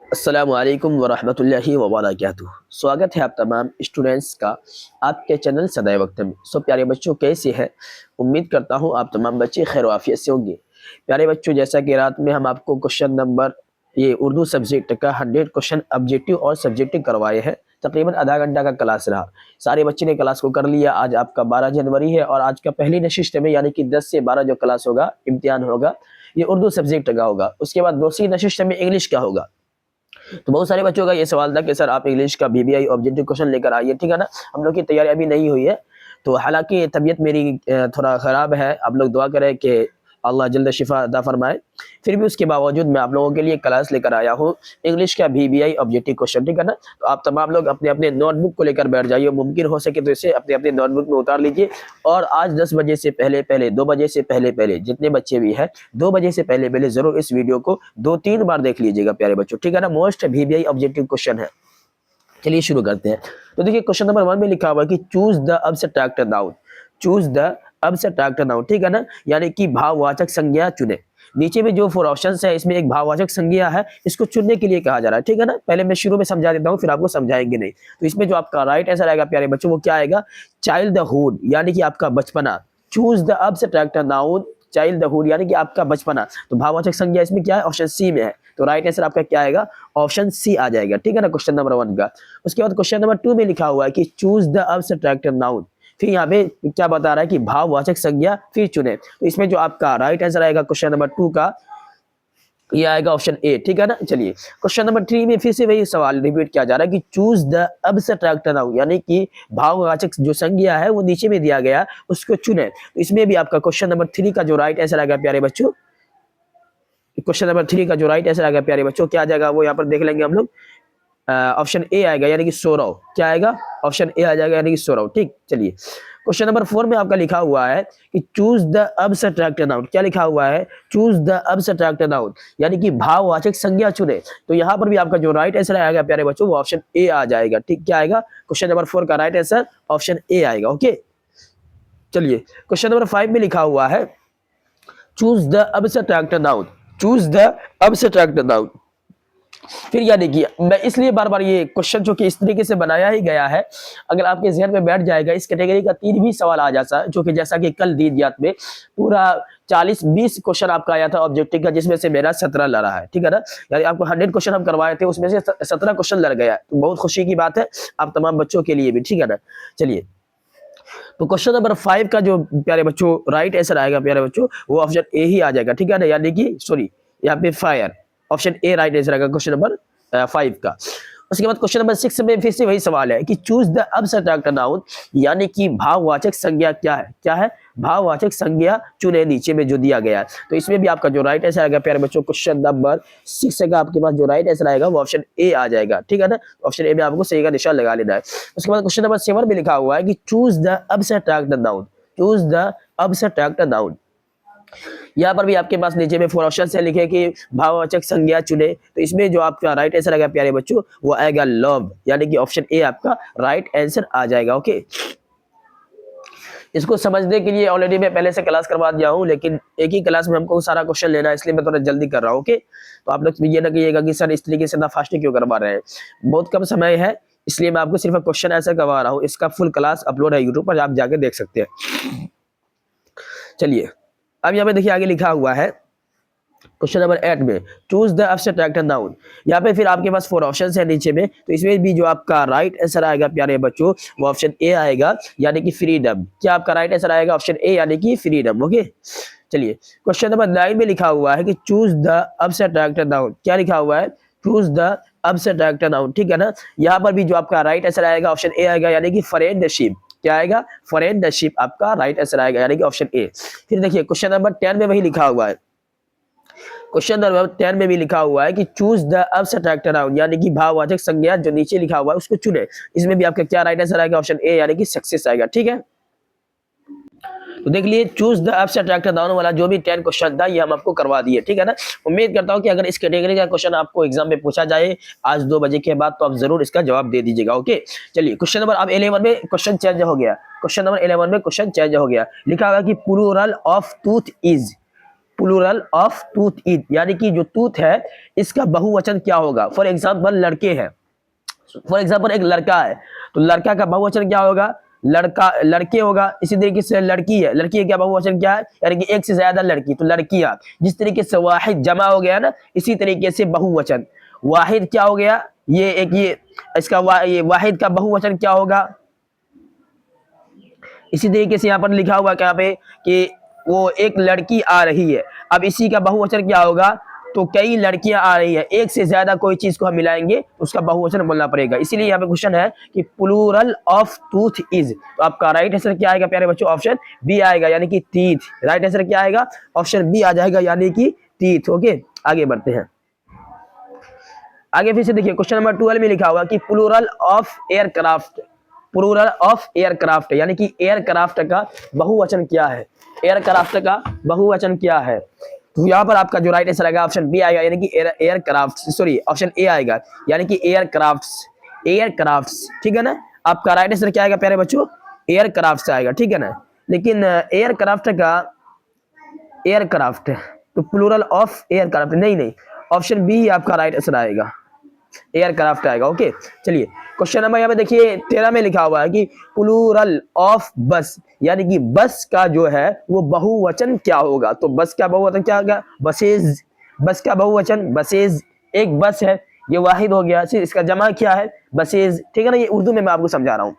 अस्सलामु अलैकुम वरहमतुल्लाहि वबरकातुहू। स्वागत है आप तमाम स्टूडेंट्स का आपके चैनल सदाए वक्त में। सो प्यारे बच्चों, कैसे हैं? उम्मीद करता हूँ आप तमाम बच्चे खैर आफियत से होंगे। प्यारे बच्चों, जैसा कि रात में हम आपको क्वेश्चन नंबर ये उर्दू सब्जेक्ट का 100 क्वेश्चन ऑब्जेक्टिव और सब्जेक्टिव करवाए हैं। तकरीबन आधा घंटा का क्लास रहा। सारे बच्चे ने क्लास को कर लिया। आज आपका 12 जनवरी है और आज का पहली नशिस्त में यानी कि 10 से 12 जो क्लास होगा, इम्तिहान होगा, ये उर्दू सब्जेक्ट का होगा। उसके बाद दूसरी नशिस्त में इंग्लिश का होगा। तो बहुत सारे बच्चों का ये सवाल था कि सर आप इंग्लिश का बीबीआई ऑब्जेक्टिव क्वेश्चन लेकर आइए, ठीक है ना। हम लोग की तैयारी अभी नहीं हुई है, तो हालांकि तबीयत मेरी थोड़ा ख़राब है। आप लोग दुआ करें कि अल्लाह जल्द शिफा अता फरमाए। फिर भी उसके बावजूद मैं आप लोगों के लिए क्लास लेकर आया हूँ इंग्लिश का बीबीआई ऑब्जेक्टिव क्वेश्चन, ठीक है ना। तो आप तमाम लोग अपने अपने नोटबुक को लेकर बैठ जाइए। मुमकिन हो सके तो इसे अपने अपने नोटबुक में उतार लीजिए और आज 10 बजे से पहले पहले 2 बजे से पहले पहले जितने बच्चे भी हैं 2 बजे से पहले पहले जरूर इस वीडियो को 2-3 बार देख लीजिएगा प्यारे बच्चों, ठीक है ना। मोस्ट बीबीआई ऑब्जेक्टिव क्वेश्चन है। चलिए शुरू करते हैं। तो देखिए क्वेश्चन नंबर 1 में लिखा हुआ है कि choose the abstract noun. Choose the abstract noun, ठीक है ना, यानी कि भाववाचक संज्ञा चुने। नीचे में जो 4 ऑप्शंस है इसमें एक भाववाचक संज्ञा है, इसको चुनने के लिए कहा जा रहा है, ठीक है ना। पहले मैं शुरू में समझा देता हूँ, फिर आपको समझाएंगे नहीं। तो इसमें जो आपका राइट आंसर आएगा प्यारे बच्चों, वो क्या आएगा? चाइल्डहुड, यानी कि आपका बचपना। Choose the abstract noun childhood, यानी कि आपका बचपना। तो भाववाचक संज्ञा इसमें क्या है? ऑप्शन सी में है। तो राइट आंसर आपका क्या आएगा? ऑप्शन सी आ जाएगा, ठीक है ना, क्वेश्चन नंबर 1 का। उसके बाद क्वेश्चन नंबर 2 में लिखा हुआ है कि चूज द अब्स्ट्रैक्ट नाउन। फिर यहाँ पे क्या बता रहा है कि भाववाचक संज्ञा फिर चुने। तो इसमें जो आपका राइट आंसर आएगा क्वेश्चन नंबर 2 का, ये आएगा ऑप्शन ए, ठीक है ना। चलिए क्वेश्चन नंबर 3 में फिर से वही सवाल रिपीट किया जा रहा है कि चूज द अब्स्ट्रैक्ट नाउन, यानी कि भाववाचक जो संज्ञा है वो नीचे में दिया गया, उसको चुने। तो इसमें भी आपका क्वेश्चन नंबर 3 का जो राइट आंसर आएगा प्यारे बच्चों, क्वेश्चन नंबर 3 का जो राइट आंसर आएगा प्यारे बच्चों, क्या आ जाएगा वो यहाँ पर देख लेंगे हम लोग। ऑप्शन ए आएगा, यानी कि सौरव। क्या आएगा? ऑप्शन ए आ जाएगा, यानी कि सौरव, ठीक। चलिए क्वेश्चन नंबर 4 में आपका लिखा हुआ है कि चूज द अब्स्ट्रैक्ट नाउन। क्या लिखा हुआ है? चूज द अब्स्ट्रैक्ट नाउन, यानी कि भाववाचक संज्ञा चुने। तो यहाँ पर भी आपका जो राइट आंसर आएगा प्यारे बच्चों, वो ऑप्शन ए आ जाएगा, ठीक। क्या आएगा? क्वेश्चन नंबर 4 का राइट आंसर ऑप्शन ए आएगा, ओके। चलिए क्वेश्चन नंबर 5 में लिखा हुआ है choose the abstract noun. Choose the abstract noun, फिर यानी कि मैं इसलिए बार बार ये क्वेश्चन जो कि इस तरीके से बनाया ही गया है, अगर आपके जहन में बैठ जाएगा, इस कैटेगरी का 3 भी सवाल आ जाता है, जो कि जैसा कि कल दीदियात में पूरा 40-20 क्वेश्चन आपका आया था ऑब्जेक्टिव का, जिसमें से मेरा 17 लड़ा है, ठीक है ना। यानी आपको 100 क्वेश्चन हम करवाए थे, उसमें से 17 क्वेश्चन लड़ गया। तो बहुत खुशी की बात है आप तमाम बच्चों के लिए भी, ठीक है ना। चलिए तो क्वेश्चन नंबर 5 का जो प्यारे बच्चों राइट आंसर आएगा प्यारे बच्चों, वो ऑप्शन ए ही आ जाएगा, ठीक है ना। यानी कि सॉरी, यहाँ पे fire, option A right answer आएगा क्वेश्चन नंबर 5 का। उसके बाद क्वेश्चन नंबर 6 में फिर से वही सवाल है कि चूज द अब्स्ट्रैक्ट नाउन, यानी कि भाववाचक संज्ञा क्या है? क्या है? भाववाचक संज्ञा चुने, नीचे में जो दिया गया है। तो इसमें भी आपका जो राइट आंसर आएगा प्यारे बच्चों, क्वेश्चन नंबर 6 का आपके पास जो राइट आंसर आएगा वो ऑप्शन ए आ जाएगा, ठीक है ना। ऑप्शन ए में आपको सही का निशान लगा लेना है। उसके बाद क्वेश्चन नंबर 7 में लिखा हुआ है कि choose the abstract noun. Choose the abstract noun, यहाँ पर भी आपके पास नीचे में 4 ऑप्शन है लिखे कि भाववाचक संज्ञा चुने। तो इसमें जो आपका राइट आंसर आएगा प्यारे बच्चों, वो आएगा लव, यानी कि ऑप्शन ए आपका राइट आंसर आ जाएगा, ओके। इसको समझने के लिए ऑलरेडी मैं पहले से क्लास करवा दिया हूँ, लेकिन एक ही क्लास में हमको सारा क्वेश्चन लेना है, इसलिए मैं थोड़ा जल्दी कर रहा हूँ, ओके। तो आप लोग ये ना कहिएगा कि सर इस तरीके से ना फास्ट क्यों करवा रहे हैं, बहुत कम समय है, इसलिए मैं आपको सिर्फ क्वेश्चन आंसर करवा रहा हूँ। इसका फुल क्लास अपलोड है यूट्यूब पर, आप जाके देख सकते हैं। चलिए अब यहाँ पे देखिए आगे लिखा हुआ है क्वेश्चन नंबर 8 में चूज द अब्स्ट्रैक्ट नाउन। यहाँ पे फिर आपके पास 4 ऑप्शंस है नीचे में, तो इसमें भी जो आपका राइट आंसर आएगा प्यारे बच्चों, वो ऑप्शन ए आएगा, यानी कि फ्रीडम। क्या आपका राइट आंसर आएगा? ऑप्शन ए, यानी कि फ्रीडम, ओके। चलिए क्वेश्चन नंबर 9 में लिखा हुआ है कि चूज द अब्स्ट्रैक्ट नाउन। क्या लिखा हुआ है? चूज द अब्स्ट्रैक्ट नाउन, ठीक है ना। यहाँ पर भी जो आपका राइट आंसर आएगा ऑप्शन ए आएगा, यानी कि फ्रेंडशिप। क्या आएगा? फ्रेंडशिप आपका राइट आंसर आएगा, यानी कि ऑप्शन ए। फिर देखिए क्वेश्चन नंबर 10 में वही लिखा हुआ है, क्वेश्चन नंबर 10 में भी लिखा हुआ है कि चूज द अब्स्ट्रैक्ट नाउन, यानी कि भाववाचक संज्ञा जो नीचे लिखा हुआ है उसको चुने। इसमें भी आपका क्या राइट आंसर आएगा? ऑप्शन ए, यानी कि सक्सेस आएगा, ठीक है। तो देख लिए चूज द अब्स्ट्रैक्ट नाउन वाला जो भी 10 क्वेश्चन था ये हम आपको करवा दिए, ठीक है ना। उम्मीद करता हूं कि अगर इस कैटेगरी का क्वेश्चन आपको एग्जाम में पूछा जाए आज 2 बजे के बाद, तो आप जरूर इसका जवाब दे दीजिएगा, ओके। चलिए क्वेश्चन नंबर अब 11 में क्वेश्चन चेंज हो गया। क्वेश्चन नंबर 11 में क्वेश्चन चेंज हो गया, लिखा हुआ कि plural of tooth is. Plural of tooth is, यानी कि जो टूथ है इसका बहुवचन क्या होगा। फॉर एग्जाम्पल लड़के हैं, फॉर एग्जाम्पल एक लड़का है, तो लड़का का बहुवचन क्या होगा, लड़का लड़के होगा। इसी तरीके से लड़की है, लड़की का बहुवचन क्या है, यानी कि एक से ज्यादा लड़की, तो लड़कियां। जिस तरीके से वाहिद जमा हो गया ना, इसी तरीके से बहुवचन वाहिद क्या हो गया, ये एक ये इसका ये वाहिद का बहुवचन क्या होगा। इसी तरीके से यहाँ पर लिखा हुआ क्या पे कि वो एक लड़की आ रही है, अब इसी का बहुवचन क्या होगा, तो कई लड़कियां आ रही है, एक से ज्यादा कोई चीज को हम मिलाएंगे तो उसका बहुवचन बोलना पड़ेगा। इसीलिए यहाँ पे क्वेश्चन है कि प्लूरल ऑफ टूथ इज, तो आपका राइट आंसर क्या आएगा प्यारे बच्चों, ऑप्शन बी आएगा, यानी कि टीथ। राइट आंसर क्या आएगा, ऑप्शन बी आ जाएगा, यानी कि टीथ। ओके, आगे बढ़ते हैं। आगे फिर से देखिए क्वेश्चन नंबर 12 में लिखा हुआ कि plural of aircraft, plural of aircraft, यानी कि एयरक्राफ्ट का बहुवचन क्या है, एयरक्राफ्ट का बहुवचन क्या है। तो यहाँ पर आपका जो राइट आंसर आएगा ऑप्शन बी आएगा, यानी कि एयरक्राफ्ट, सॉरी ऑप्शन ए आएगा, यानी कि एयरक्राफ्ट्स, एयरक्राफ्ट्स, ठीक है ना। आपका राइट आंसर क्या आएगा प्यारे बच्चों, एयरक्राफ्ट आएगा, ठीक है ना। लेकिन एयरक्राफ्ट का एयरक्राफ्ट तो प्लूरल ऑफ एयरक्राफ्ट नहीं, ऑप्शन बी आपका राइट आंसर आएगा, एयरक्राफ्ट आएगा। ओके, चलिए क्वेश्चन नंबर यहाँ पे देखिए 13 में लिखा हुआ है कि प्लूरल ऑफ बस, यानी कि बस का जो है वो बहुवचन क्या होगा। तो बस का बहुवचन क्या होगा, बसेज, बस का बहुवचन बसेज, एक बस है ये वाहिद हो गया, इसका जमा क्या है, बसेज, ठीक है ना। ये उर्दू में मैं आपको समझा रहा हूँ।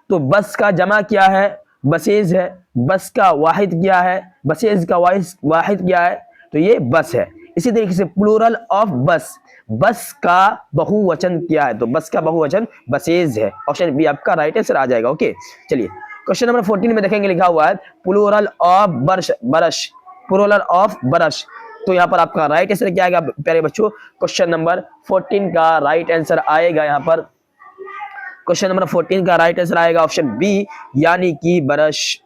तो बस का जमा क्या है, बसेज है, बस का वाहिद क्या है, बसेज का वाहिद क्या है, तो ये बस है। इसी तरीके से प्लूरल ऑफ बस, बस का बहुवचन क्या है, तो बस का बहुवचन बसेज है, ऑप्शन बी आपका राइट आंसर आ जाएगा। ओके, चलिए क्वेश्चन नंबर 14 में देखेंगे लिखा हुआ है plural of brush, brush, plural of brush. तो यहाँ पर आपका राइट आंसर क्या आएगा प्यारे बच्चों, क्वेश्चन नंबर 14 का राइट आंसर आएगा, यहाँ पर क्वेश्चन नंबर 14 का राइट आंसर आएगा ऑप्शन बी, यानी कि ब्रश।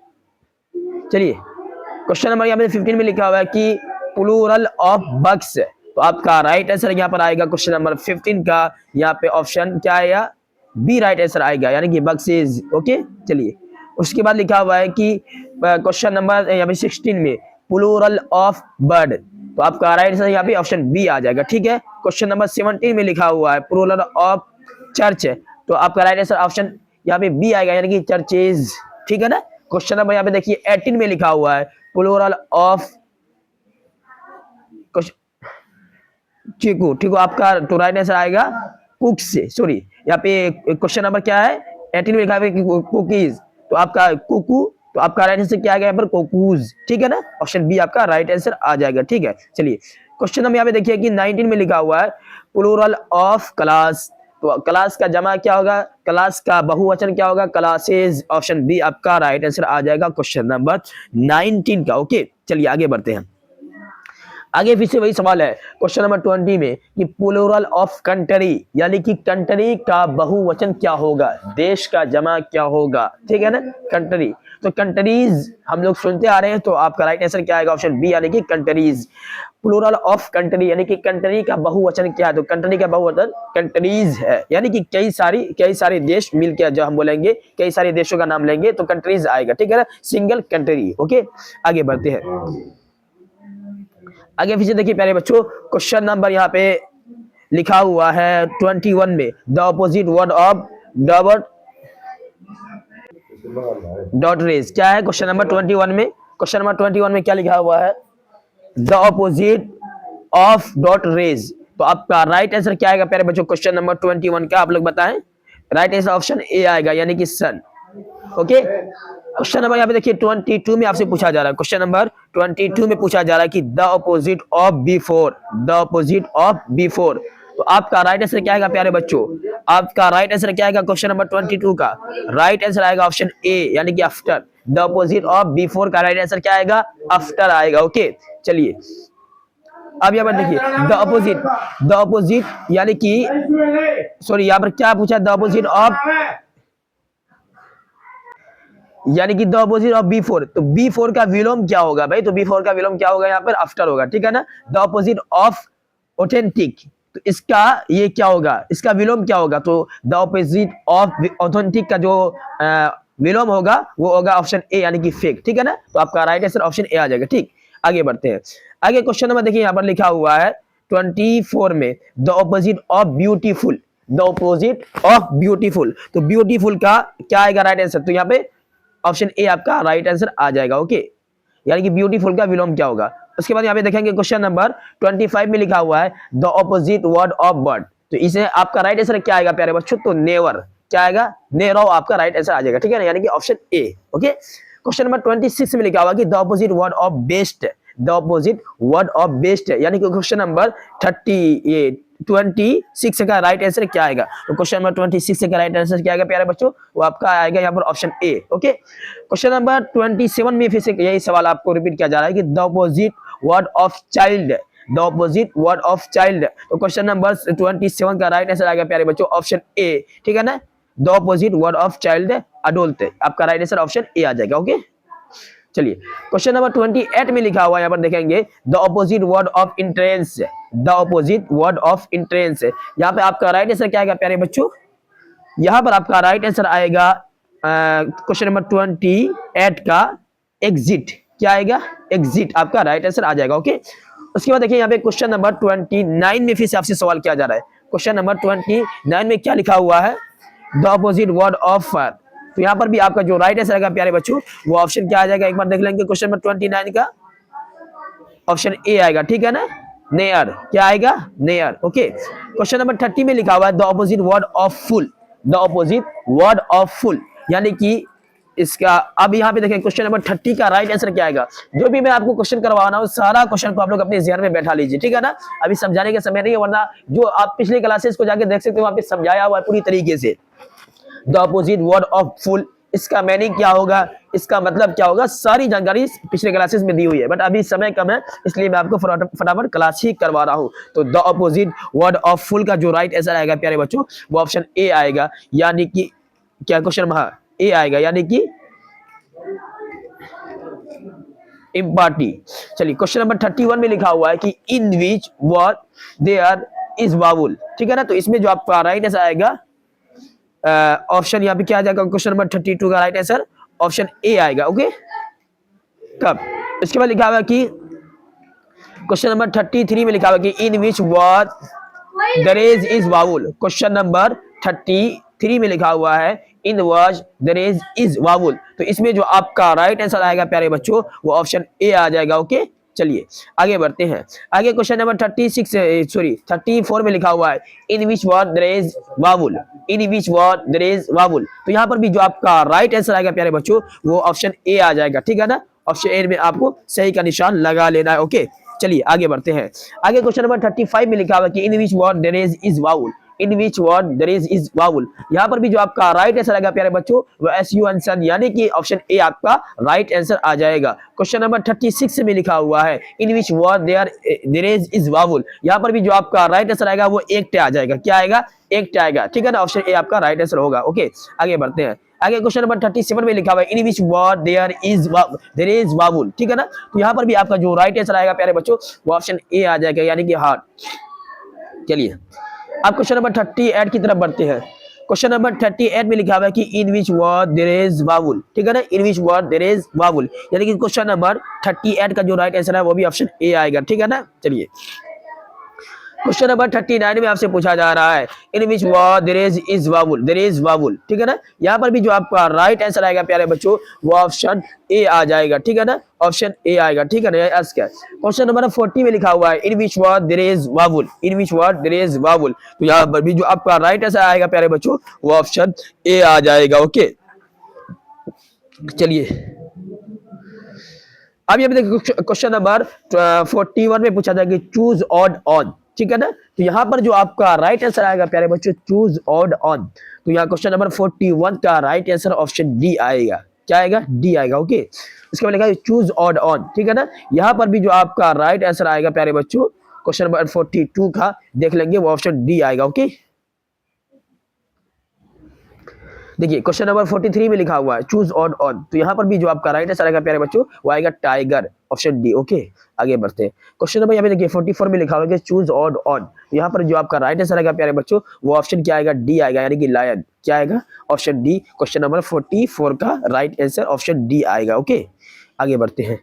चलिए क्वेश्चन नंबर यहाँ पे 15 में लिखा हुआ है कि प्लूरल ऑफ बक्स, तो आपका राइट आंसर यहाँ पर आएगा क्वेश्चन नंबर 15 का, यहाँ पे ऑप्शन क्या आएगा, बी राइट आंसर आएगा, यानी कि बक्सेज। ओके, चलिए उसके बाद लिखा हुआ है कि क्वेश्चन नंबर यहाँ पे 16 में प्लूरल ऑफ बर्ड, तो आपका राइट आंसर यहाँ पे ऑप्शन बी आ जाएगा, ठीक है। क्वेश्चन नंबर 17 में लिखा हुआ है प्लूरल ऑफ चर्च, तो आपका राइट आंसर ऑप्शन यहाँ पे बी आएगा, यानी कि चर्चेज, ठीक है ना। क्वेश्चन नंबर यहाँ पे देखिए 18 में लिखा हुआ है प्लूरल ऑफ चीकू, ठीक है, आपका तो राइट आंसर आएगा कुक्स से, सॉरी यहाँ पे क्वेश्चन नंबर क्या है 18 में लिखा है कुकीज, तो आपका कुकू, तो आपका राइट आंसर क्या आएगा यहाँ पर कोकूज, ठीक है ना, ऑप्शन बी आपका राइट आंसर आ जाएगा, ठीक है। चलिए क्वेश्चन नंबर यहाँ पे देखिए कि 19 में लिखा हुआ है प्लूरल ऑफ क्लास, तो क्लास का जमा क्या होगा, क्लास का बहुवचन क्या होगा, क्लासेज, ऑप्शन बी आपका राइट आंसर आ जाएगा क्वेश्चन नंबर 19 का। ओके, चलिए आगे बढ़ते हैं। आगे फिर से वही सवाल है क्वेश्चन नंबर 20 में कि प्लूरल ऑफ कंट्री, यानी कि कंट्री का बहुवचन क्या होगा, देश का जमा क्या होगा, ठीक है ना, कंट्री। तो कंट्रीज हम लोग सुनते आ रहे हैं, तो आपका राइट आंसर क्या आएगा, ऑप्शन बी, यानी कि कंट्रीज। प्लूरल ऑफ कंट्री, यानी कि कंट्री का बहुवचन क्या है, तो कंट्री का बहुवचन कंट्रीज है, यानी कि कई सारे देश मिलकर जो हम बोलेंगे, कई सारे देशों का नाम लेंगे तो कंट्रीज आएगा, ठीक है ना, सिंगल कंट्री। ओके, आगे बढ़ते हैं। आगे फिर से देखिए प्यारे बच्चों, क्वेश्चन नंबर यहाँ पे लिखा हुआ है 21 में the opposite word of dot rays, क्या है क्वेश्चन नंबर 21 में, क्वेश्चन नंबर 21 में क्या लिखा हुआ है, the opposite of dot rays. तो आपका राइट आंसर क्या आएगा प्यारे बच्चों क्वेश्चन नंबर 21 का, आप लोग बताएं। राइट आंसर ऑप्शन ए आएगा, यानी कि सन। ओके, क्वेश्चन नंबर यहाँ पे देखिए 22 में आपसे पूछा जा रहा है, क्वेश्चन नंबर 22 में पूछा जा रहा है कि the opposite of before, the opposite of before. तो आपका राइट आंसर क्या आएगा प्यारे बच्चों, आपका राइट आंसर क्या आएगा क्वेश्चन नंबर 22 का, राइट आंसर आएगा ऑप्शन ए, यानी कि after. The opposite of before का राइट आंसर क्या आएगा, आफ्टर आएगा। ओके, चलिए अब यहाँ पर देखिए द ऑपोजिट यानी कि सॉरी यहाँ पर क्या पूछा, द ऑपोजिट ऑफ, यानी कि द ऑपोजिट ऑफ B4, तो B4 का विलोम क्या होगा भाई, तो B4 का विलोम क्या होगा यहाँ पर, आफ्टर होगा, ठीक है ना। द ऑपोजिट ऑफ ऑथेंटिक, तो इसका ये क्या होगा, इसका विलोम क्या होगा, तो द ऑपोजिट ऑफ ऑथेंटिक का जो विलोम होगा वो होगा ऑप्शन ए, यानी कि फेक, ठीक है ना। तो आपका राइट आंसर ऑप्शन ए आ जाएगा, ठीक। आगे बढ़ते हैं। आगे क्वेश्चन नंबर देखिए यहाँ पर लिखा हुआ है 24 में, the opposite of beautiful, the opposite of beautiful, तो ब्यूटीफुल का क्या आएगा राइट आंसर, तो यहाँ पे ऑप्शन ए आपका राइट आंसर आ जाएगा। ओके, यानी कि ब्यूटीफुल का विलोम क्या होगा। उसके बाद यहाँ पे देखेंगे क्वेश्चन नंबर 25 में लिखा हुआ है the opposite word of bird, तो इसे आपका राइट आंसर क्या आएगा प्यारे बच्चों, तो नेवर, क्या आएगा, नेरो आपका राइट आंसर आ जाएगा, ठीक है ना, यानी कि option A. Okay, question number 26 में लिखा हुआ कि the opposite word of best, the opposite word of best, यानी कि क्वेश्चन नंबर 26 का राइट आंसर क्या आएगा, तो क्वेश्चन नंबर 26 का राइट आंसर क्या आएगा प्यारे बच्चों, वो आपका आएगा यहाँ पर option A. Okay, question number 27 में फिर से यही सवाल आपको रिपीट किया जा रहा है कि the opposite word of child, the opposite word of child, तो क्वेश्चन नंबर 27 का राइट आंसर आएगा प्यारे बच्चों ऑप्शन ए, ठीक है ना, the opposite word of child adult, आपका राइट आंसर ऑप्शन ए आ जाएगा। ओके, चलिए क्वेश्चन नंबर 28 में लिखा हुआ है, यहाँ पर देखेंगे the opposite word of entrance, the opposite word of entrance, यहाँ पे आपका राइट आंसर क्या आएगा प्यारे बच्चों, यहाँ पर आपका राइट आंसर आएगा क्वेश्चन नंबर 28 का एग्जिट, क्या आएगा, एग्जिट आपका राइट आंसर आ जाएगा। ओके, उसके बाद देखिए यहाँ पे क्वेश्चन नंबर 29 में फिर से आपसे सवाल किया जा रहा है, क्वेश्चन नंबर 29 में क्या लिखा हुआ है, the opposite word of fire, तो यहाँ पर भी आपका जो राइट आंसर आएगा प्यारे बच्चों वो ऑप्शन क्या आ जाएगा, एक बार देख लेंगे क्वेश्चन नंबर 29 का ऑप्शन ए आएगा, ठीक है ना, नेयर, क्या आएगा, नेयर। ओके, क्वेश्चन नंबर 30 में लिखा हुआ है the opposite word of full, the opposite word of full, यानी कि इसका अब यहाँ पे देखें क्वेश्चन नंबर 30 का राइट आंसर क्या आएगा, जो भी मैं आपको क्वेश्चन करवाना हूँ सारा क्वेश्चन को आप लोग अपने ध्यान में बैठा लीजिए, ठीक है ना, अभी समझाने का समय नहीं है, वरना जो आप पिछले क्लासेस को जाके देख सकते हो वहां पे समझाया हुआ है पूरी तरीके से। The opposite word of full, इसका मीनिंग क्या होगा, इसका मतलब क्या होगा, सारी जानकारी पिछले क्लासेस में दी हुई है, बट अभी समय कम है इसलिए मैं आपको फटाफट क्लास ही करवा रहा हूं। तो the opposite word of full का जो राइट आंसर आएगा प्यारे बच्चों वो ऑप्शन ए आएगा, यानी कि क्या क्वेश्चन ए आएगा, यानी कि इम्पार्टी। चलिए क्वेश्चन नंबर 31 में लिखा हुआ है कि in which word there is vowel, ठीक है ना, तो इसमें जो आपका राइट आंसर आएगा ऑप्शन यहाँ पे क्या आ जाएगा, क्वेश्चन नंबर 32 का राइट आंसर ऑप्शन ए आएगा। ओके, तब इसके बाद लिखा हुआ कि क्वेश्चन नंबर 33 में लिखा हुआ कि in which word there is vowel, question number 33 में लिखा हुआ है in word there is vowel, तो इसमें जो आपका राइट आंसर आएगा प्यारे बच्चों वो ऑप्शन ए आ जाएगा। ओके, चलिए आगे बढ़ते हैं। आगे क्वेश्चन नंबर 34 में लिखा हुआ है in which word there is vowel, in which word there is vowel, तो यहाँ पर भी जो आपका राइट आंसर आएगा प्यारे बच्चों वो ऑप्शन ए आ जाएगा, ठीक है ना, ऑप्शन ए में आपको सही का निशान लगा लेना है। ओके, चलिए आगे बढ़ते हैं। आगे क्वेश्चन नंबर 35 में लिखा हुआ है कि in which word there is vowel, in which word there is vowel, यहाँ पर भी जो आपका राइट आंसर आएगा प्यारे बच्चों वो एसयू आंसर, यानी कि ऑप्शन ए आपका राइट आंसर आ जाएगा। क्वेश्चन नंबर 36 में लिखा हुआ है in which word there is vowel, यहाँ पर भी जो आपका राइट आंसर आएगा वो एक आ जाएगा, क्या आएगा, एक आएगा, ठीक है ना, ऑप्शन ए आपका राइट आंसर होगा। ओके, आगे बढ़ते हैं। आगे क्वेश्चन नंबर 37 में लिखा हुआ है in which word there is vowel, ठीक है ना, तो यहाँ पर भी आपका जो राइट आंसर आएगा प्यारे बच्चों वो ऑप्शन ए आ जाएगा, यानी कि हार्ट। चलिए अब क्वेश्चन नंबर 38 की तरफ बढ़ते हैं। क्वेश्चन नंबर 38 में लिखा हुआ है कि in which word there is vowel, ठीक है ना, इन विच वर्ड देयर इज वावुल, यानी कि क्वेश्चन नंबर 38 का जो राइट आंसर है वो भी ऑप्शन ए आएगा, ठीक है ना। चलिए क्वेश्चन नंबर 39 में आपसे पूछा जा रहा है in which word there is vowel, there is vowel, ठीक है ना, यहाँ पर भी जो आपका राइट आंसर आएगा प्यारे बच्चों वो ऑप्शन ए आ जाएगा, ठीक है ना, ऑप्शन ए आएगा, ठीक है ना। क्वेश्चन नंबर 40 में लिखा हुआ है in which word there is vowel, in which word there is vowel, तो यहाँ पर भी जो आपका राइट आंसर आएगा प्यारे बच्चों वो ऑप्शन ए आ जाएगा। ओके, चलिए अब यहाँ पे देखिए क्वेश्चन नंबर 41 में पूछा जाएगा चूज ऑड ऑन, ठीक है ना, तो यहाँ पर जो आपका राइट आंसर आएगा प्यारे बच्चों चूज ऑड ऑन, तो यहाँ क्वेश्चन नंबर 41 का राइट आंसर ऑप्शन डी आएगा, क्या आएगा, डी आएगा। ओके, इसके बाद लिखा है चूज ऑड ऑन, ठीक है ना, यहाँ पर भी जो आपका राइट आंसर आएगा प्यारे बच्चों क्वेश्चन नंबर 42 का देख लेंगे वो ऑप्शन डी आएगा। ओके, देखिए क्वेश्चन नंबर 43 में लिखा हुआ है चूज ऑड ऑन, तो यहाँ पर भी जो आपका राइट आंसर आएगा प्यारे बच्चों वो आएगा टाइगर, ऑप्शन डी। ओके, आगे बढ़ते हैं। क्वेश्चन नंबर यहाँ पे देखिए 44 में लिखा हुआ है चूज ऑड ऑन, यहाँ पर जो आपका राइट आंसर आएगा प्यारे बच्चों वो ऑप्शन क्या आएगा, डी आएगा, यानी कि लायन, क्या आएगा, ऑप्शन डी, क्वेश्चन नंबर 44 का राइट आंसर ऑप्शन डी आएगा। ओके, आगे बढ़ते हैं।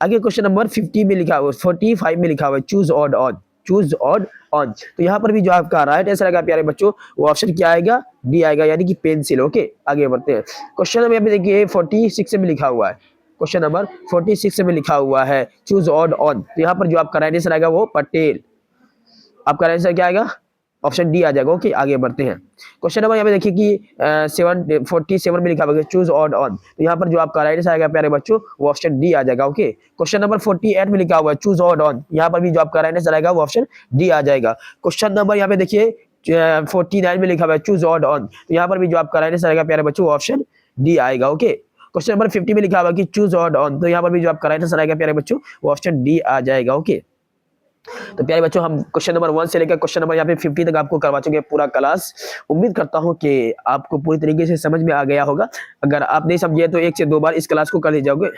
आगे क्वेश्चन नंबर 50 में लिखा हुआ 45 में लिखा हुआ है choose odd on, choose odd on. तो यहाँ पर भी जो आपका राइट आंसर आएगा प्यारे बच्चों वो ऑप्शन क्या आएगा, डी आएगा, यानी कि पेंसिल। ओके, आगे बढ़ते हैं। क्वेश्चन नंबर यहाँ पे देखिए 46 में लिखा हुआ है, क्वेश्चन नंबर 46 में लिखा हुआ है चूज ऑड ऑन। तो यहाँ पर जो आपका राइट आंसर आएगा वो पटेल, आपका आंसर क्या आएगा, ऑप्शन डी आ जाएगा। ओके, आगे बढ़ते हैं। क्वेश्चन नंबर यहाँ पे देखिए कि 47 में लिखा हुआ है चूज ऑड ऑन। तो यहाँ पर जो आपका राइट आंसर आएगा प्यारे बच्चों वो ऑप्शन डी आ जाएगा। ओके, क्वेश्चन नंबर 48 में लिखा हुआ है चूज ऑड ऑन। यहाँ पर भी जो आपका राइट आंसर आएगा वो ऑप्शन डी आ जाएगा। क्वेश्चन नंबर यहाँ पे देखिए 49 में लिखा हुआ है चूज ऑड ऑन। तो यहाँ पर भी जो आपका राइट आंसर आएगा प्यारे बच्चों वो ऑप्शन डी आएगा। ओके, क्वेश्चन नंबर 50 में लिखा हुआ है कि चूज ऑड ऑन। तो यहाँ पर भी जो आपका राइट आंसर आएगा प्यारे बच्चों वो ऑप्शन डी आ जाएगा। ओके, तो प्यारे बच्चों हम क्वेश्चन नंबर 1 से लेकर क्वेश्चन नंबर यहाँ पे 50 तक आपको करवा चुके हैं पूरा क्लास। उम्मीद करता हूँ कि आपको पूरी तरीके से समझ में आ गया होगा। अगर आप नहीं समझे तो 1 से 2 बार इस क्लास को कर ले जाओगे।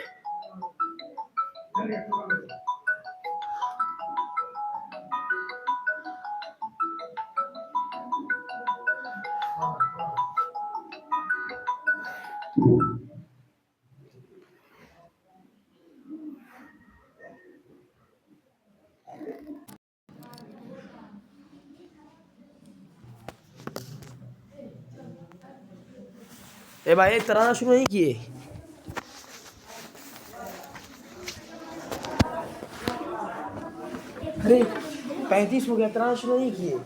ए भाई तराना शुरू नहीं किए। अरे 35 हो गया, तराना शुरू नहीं किए।